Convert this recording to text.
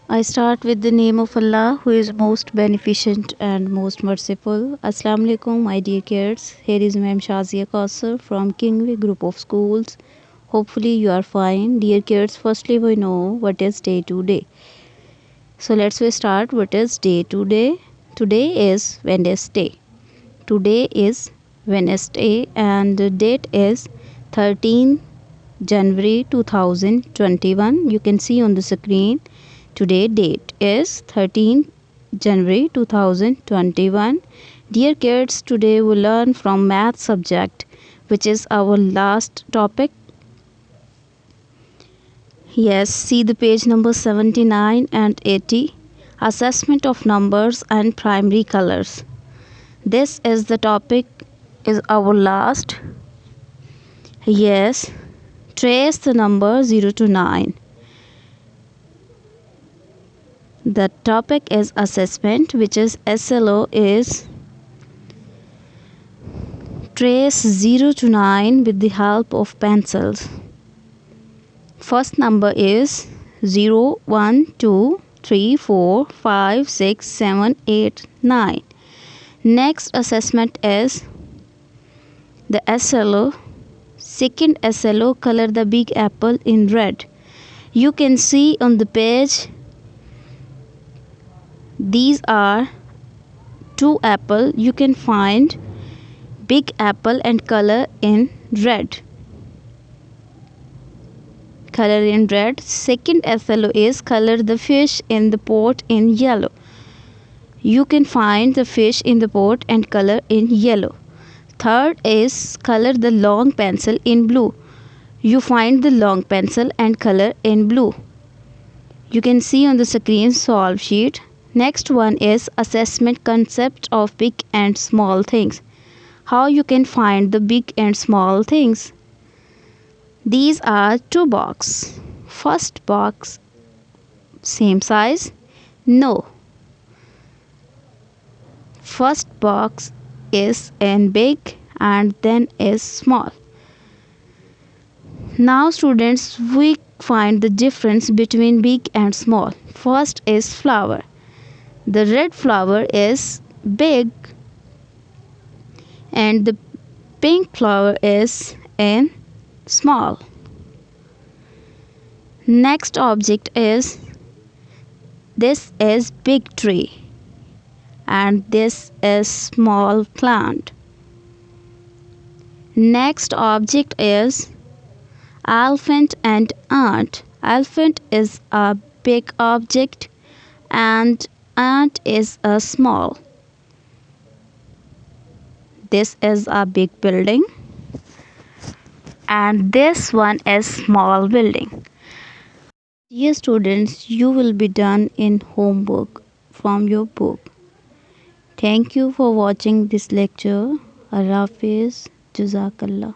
I start with the name of Allah, who is most beneficent and most merciful. Assalamu alaikum, my dear kids. Here is Ma'am Shazia Kausar from Kingway Group of Schools. Hopefully you are fine. Dear kids, firstly we know what is day to day. So let's we start. What is day to day? Today is Wednesday. Today is Wednesday and the date is 13 January 2021. You can see on the screen. Today date is 13 January 2021. Dear kids, today we learn from math subject, which is our last topic. Yes, see the page number 79 and 80. Assessment of numbers and primary colors. This is the topic, is our last. Yes, trace the number 0 to 9. The topic is assessment, which is SLO is trace 0 to 9 with the help of pencils. First number is 0, 1, 2, 3, 4, 5, 6, 7, 8, 9. Next assessment is the SLO. Second SLO, color the big apple in red. You can see on the page these are two apple. You can find big apple and color in red. Color in red. Second SLO is color the fish in the pot in yellow. You can find the fish in the pot and color in yellow. Third is color the long pencil in blue. You find the long pencil and color in blue. You can see on the screen solve sheet. Next one is assessment concept of big and small things. How you can find the big and small things. These are two boxes. First box, same size? No. First box is in big and then is small. Now students, we find the difference between big and small. First is flower. The red flower is big and the pink flower is in small. Next object is, this is big tree and this is small plant. Next object is elephant and ant. Elephant is a big object and ant is a small. This is a big building and this one is small building. Dear students, you will be done in homework from your book. Thank you for watching this lecture. Allah Hafiz. Jazakallah.